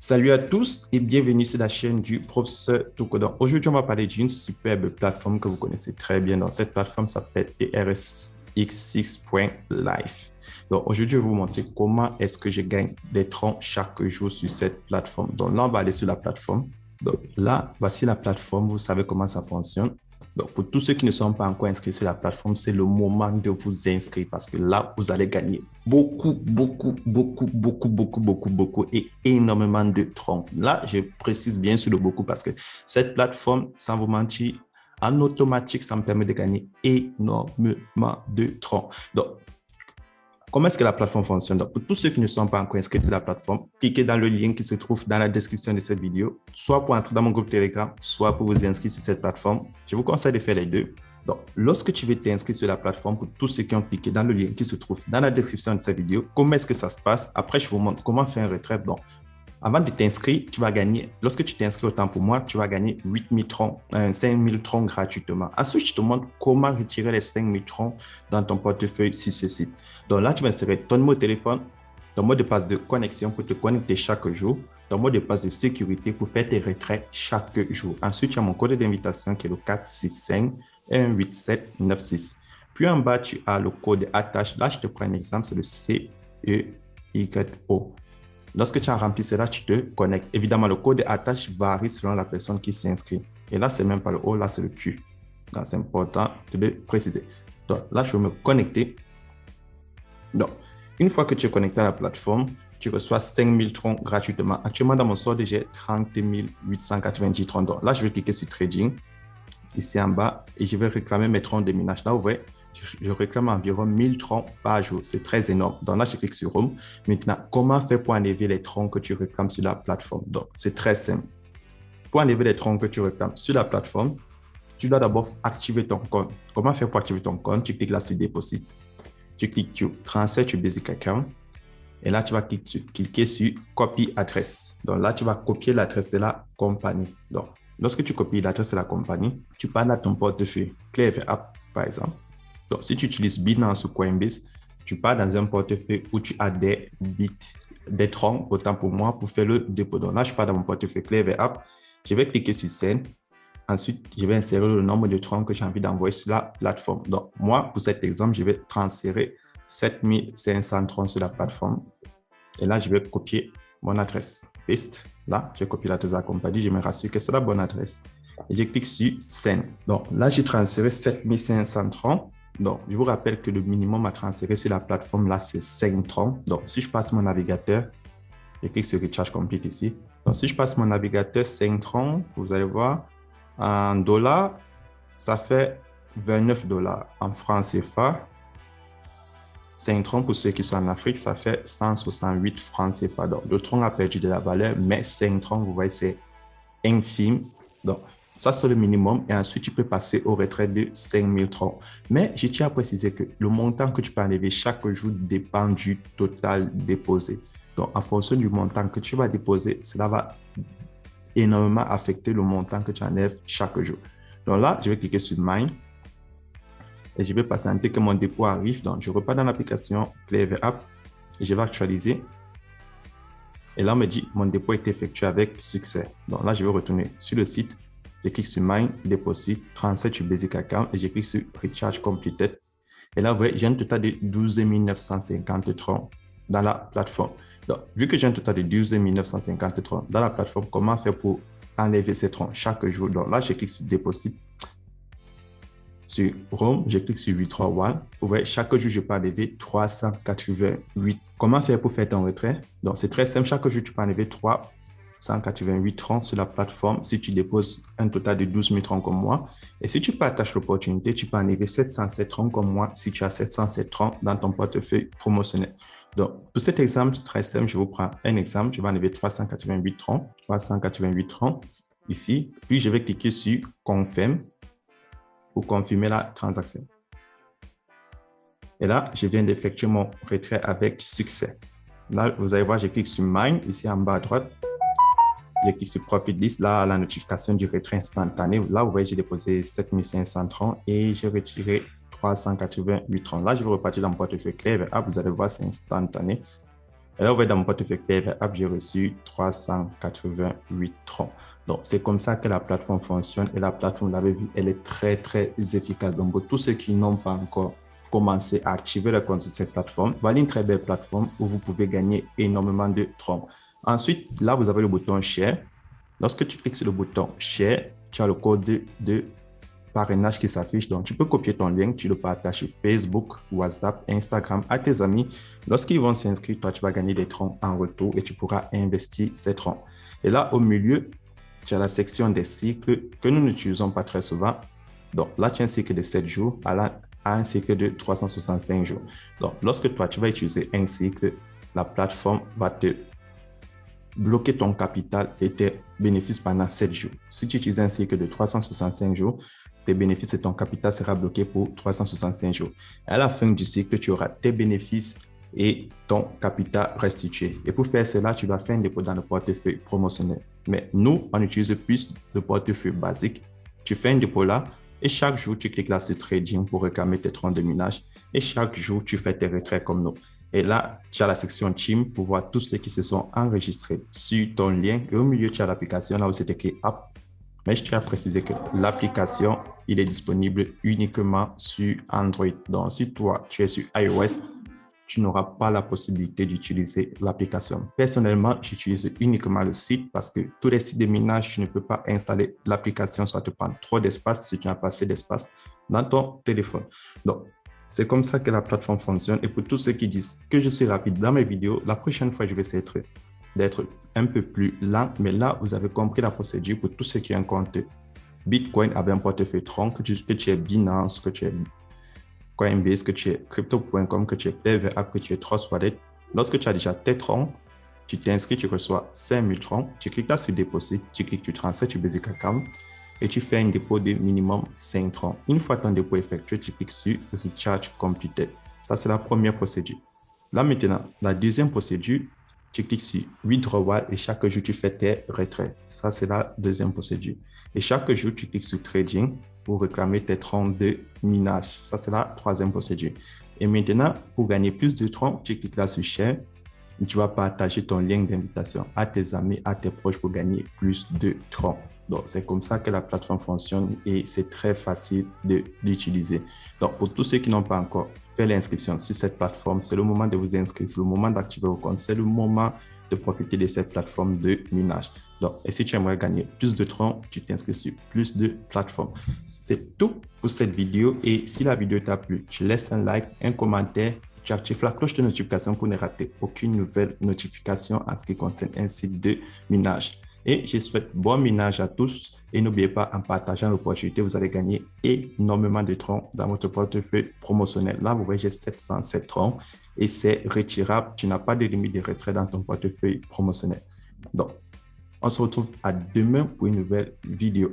Salut à tous et bienvenue sur la chaîne du professeur Toukodon. Aujourd'hui, on va parler d'une superbe plateforme que vous connaissez très bien. Donc, cette plateforme s'appelle ERSX6.life. Donc, aujourd'hui, je vais vous montrer comment est-ce que je gagne des troncs chaque jour sur cette plateforme. Donc, là, on va aller sur la plateforme. Donc, là, voici la plateforme. Vous savez comment ça fonctionne. Donc, pour tous ceux qui ne sont pas encore inscrits sur la plateforme, c'est le moment de vous inscrire parce que là, vous allez gagner beaucoup et énormément de troncs. Là, je précise bien sur le beaucoup parce que cette plateforme, sans vous mentir, en automatique, ça me permet de gagner énormément de troncs. Donc, comment est-ce que la plateforme fonctionne? Donc, pour tous ceux qui ne sont pas encore inscrits sur la plateforme, cliquez dans le lien qui se trouve dans la description de cette vidéo, soit pour entrer dans mon groupe Telegram, soit pour vous inscrire sur cette plateforme. Je vous conseille de faire les deux. Donc, lorsque tu veux t'inscrire sur la plateforme, pour tous ceux qui ont cliqué dans le lien qui se trouve dans la description de cette vidéo, comment est-ce que ça se passe? Après, je vous montre comment faire un retrait. Bon, avant de t'inscrire, tu vas gagner, lorsque tu t'inscris autant pour moi, tu vas gagner 8000 troncs, 5000 troncs gratuitement. Ensuite, je te montre comment retirer les 5000 troncs dans ton portefeuille sur ce site. Donc là, tu vas insérer ton numéro de téléphone, ton mot de passe de connexion pour te connecter chaque jour, ton mot de passe de sécurité pour faire tes retraits chaque jour. Ensuite, tu as mon code d'invitation qui est le 465 187 96. Puis en bas, tu as le code attache. Là, je te prends un exemple, c'est le CEYO. Lorsque tu as rempli cela, tu te connectes. Évidemment, le code attache varie selon la personne qui s'inscrit. Et là, c'est même pas le O, là, c'est le Q. Donc, c'est important de le préciser. Donc, là, je vais me connecter. Donc, une fois que tu es connecté à la plateforme, tu reçois 5000 troncs gratuitement. Actuellement, dans mon solde, j'ai 30 890 troncs. Donc, là, je vais cliquer sur Trading, ici en bas, et je vais réclamer mes troncs de minage. Là, vous voyez, je réclame environ 1000 troncs par jour. C'est très énorme. Donc là, je clique sur Home. Maintenant, comment faire pour enlever les troncs que tu réclames sur la plateforme? Donc, c'est très simple. Pour enlever les troncs que tu réclames sur la plateforme, tu dois d'abord activer ton compte. Comment faire pour activer ton compte? Tu cliques là sur Déposit. Tu cliques sur Transfert to Basic Account. Et là, tu vas cliquer sur Copy Adresse. Donc là, tu vas copier l'adresse de la compagnie. Donc, lorsque tu copies l'adresse de la compagnie, tu parles à ton portefeuille Clever App, par exemple. Donc, si tu utilises Binance ou Coinbase, tu pars dans un portefeuille où tu as des bits, des troncs, autant pour moi, pour faire le dépôt. Donc là, je pars dans mon portefeuille Clever App. Je vais cliquer sur Send. Ensuite, je vais insérer le nombre de troncs que j'ai envie d'envoyer sur la plateforme. Donc, moi, pour cet exemple, je vais transférer 7500 troncs sur la plateforme. Et là, je vais copier mon adresse. Paste. Là, je copie l'adresse de la compagnie. Je me rassure que c'est la bonne adresse. Et je clique sur Send. Donc, là, j'ai transféré 7500 troncs. Donc, je vous rappelle que le minimum à transférer sur la plateforme, là, c'est 5 troncs. Donc, si je passe mon navigateur, je clique sur Recharge Complete ici. Donc, si je passe mon navigateur 5 troncs, vous allez voir, en dollars, ça fait 29 dollars. En francs CFA, 5 troncs pour ceux qui sont en Afrique, ça fait 168 francs CFA. Donc, le tronc a perdu de la valeur, mais 5 troncs, vous voyez, c'est infime. Donc, ça, c'est le minimum. Et ensuite, tu peux passer au retrait de 5000 troncs. Mais je tiens à préciser que le montant que tu peux enlever chaque jour dépend du total déposé. Donc, en fonction du montant que tu vas déposer, cela va énormément affecter le montant que tu enlèves chaque jour. Donc là, je vais cliquer sur Mine. Et je vais patienter que mon dépôt arrive. Donc, je repars dans l'application Clever App et je vais actualiser. Et là, on me dit mon dépôt est effectué avec succès. Donc là, je vais retourner sur le site. Je clique sur Mine, Deposit, Transfer to Basic Account et je clique sur Recharge Completed. Et là, vous voyez, j'ai un total de 12 950 troncs dans la plateforme. Donc, vu que j'ai un total de 12 950 troncs dans la plateforme, comment faire pour enlever ces troncs chaque jour? Donc là, je clique sur Deposit. Sur Home, je clique sur Withdraw One. Vous voyez, chaque jour, je peux enlever 388. Comment faire pour faire ton retrait? Donc, c'est très simple. Chaque jour, tu peux enlever 388 troncs sur la plateforme si tu déposes un total de 12 000 troncs comme moi. Et si tu partages l'opportunité, tu peux enlever 707 troncs comme moi si tu as 707 troncs dans ton portefeuille promotionnel. Donc, pour cet exemple, c'est très simple. Je vous prends un exemple. Je vais enlever 388 troncs. 388 troncs ici. Puis, je vais cliquer sur Confirm pour confirmer la transaction. Et là, je viens d'effectuer mon retrait avec succès. Là, vous allez voir, je clique sur Mine, ici en bas à droite. Je clique sur Profit List, là, la notification du retrait instantané. Là, vous voyez, j'ai déposé 7500 troncs et j'ai retiré 388 troncs. Là, je vais repartir dans mon portefeuille Clever App. Vous allez voir, c'est instantané. Et là, vous voyez dans mon portefeuille PV App, j'ai reçu 388 troncs. Donc, c'est comme ça que la plateforme fonctionne. Et la plateforme, vous l'avez vu, elle est très, très efficace. Donc, pour tous ceux qui n'ont pas encore commencé à activer le compte sur cette plateforme, voilà une très belle plateforme où vous pouvez gagner énormément de troncs. Ensuite, là, vous avez le bouton Share. Lorsque tu cliques sur le bouton Share, tu as le code de parrainage qui s'affiche. Donc, tu peux copier ton lien, tu le partages sur Facebook, WhatsApp, Instagram à tes amis. Lorsqu'ils vont s'inscrire, toi, tu vas gagner des troncs en retour et tu pourras investir ces troncs. Et là, au milieu, tu as la section des cycles que nous n'utilisons pas très souvent. Donc, là, tu as un cycle de 7 jours à un cycle de 365 jours. Donc, lorsque toi, tu vas utiliser un cycle, la plateforme va te bloquer ton capital et tes bénéfices pendant 7 jours. Si tu utilises un cycle de 365 jours, tes bénéfices et ton capital sera bloqué pour 365 jours. À la fin du cycle, tu auras tes bénéfices et ton capital restitué. Et pour faire cela, tu dois faire un dépôt dans le portefeuille promotionnel. Mais nous, on utilise plus le portefeuille basique. Tu fais un dépôt là et chaque jour, tu cliques là sur Trading pour réclamer tes troncs de minage. Et chaque jour, tu fais tes retraits comme nous. Et là, tu as la section Team pour voir tous ceux qui se sont enregistrés sur ton lien. Et au milieu, tu as l'application là où c'est écrit App. Mais je tiens à préciser que l'application, il est disponible uniquement sur Android. Donc, si toi, tu es sur iOS, tu n'auras pas la possibilité d'utiliser l'application. Personnellement, j'utilise uniquement le site parce que tous les sites de minage, tu ne peux pas installer l'application, ça te prend trop d'espace si tu n'as pas assez d'espace dans ton téléphone. Donc, c'est comme ça que la plateforme fonctionne. Et pour tous ceux qui disent que je suis rapide dans mes vidéos, la prochaine fois, je vais essayer d'être un peu plus lent. Mais là, vous avez compris la procédure pour tous ceux qui ont un compte Bitcoin avec un portefeuille tronc, que tu es Binance, que tu es Coinbase, que tu es Crypto.com, que tu es PayVapp, que tu es Trust Wallet. Lorsque tu as déjà tes troncs, tu t'inscris, tu reçois 5000 troncs. Tu cliques là sur Déposer, tu cliques, tu transfères sur Basic Account et tu fais un dépôt de minimum 5 troncs. Une fois ton dépôt effectué, tu cliques sur Recharge Completed. Ça, c'est la première procédure. Là, maintenant, la deuxième procédure, tu cliques sur Withdrawal et chaque jour, tu fais tes retraits. Ça, c'est la deuxième procédure. Et chaque jour, tu cliques sur Trading pour réclamer tes troncs de minage. Ça, c'est la troisième procédure. Et maintenant, pour gagner plus de troncs, tu cliques là sur Share. Tu vas partager ton lien d'invitation à tes amis, à tes proches pour gagner plus de troncs. Donc, c'est comme ça que la plateforme fonctionne et c'est très facile d'utiliser. Donc, pour tous ceux qui n'ont pas encore fait l'inscription sur cette plateforme, c'est le moment de vous inscrire, c'est le moment d'activer vos comptes, c'est le moment de profiter de cette plateforme de minage. Donc, et si tu aimerais gagner plus de troncs, tu t'inscris sur plus de plateformes. C'est tout pour cette vidéo et si la vidéo t'a plu, tu laisses un like, un commentaire, tu actives la cloche de notification pour ne rater aucune nouvelle notification en ce qui concerne un site de minage. Et je souhaite bon minage à tous et n'oubliez pas, en partageant l'opportunité, vous allez gagner énormément de troncs dans votre portefeuille promotionnel. Là, vous voyez, j'ai 707 troncs et c'est retirable. Tu n'as pas de limite de retrait dans ton portefeuille promotionnel. Donc, on se retrouve à demain pour une nouvelle vidéo.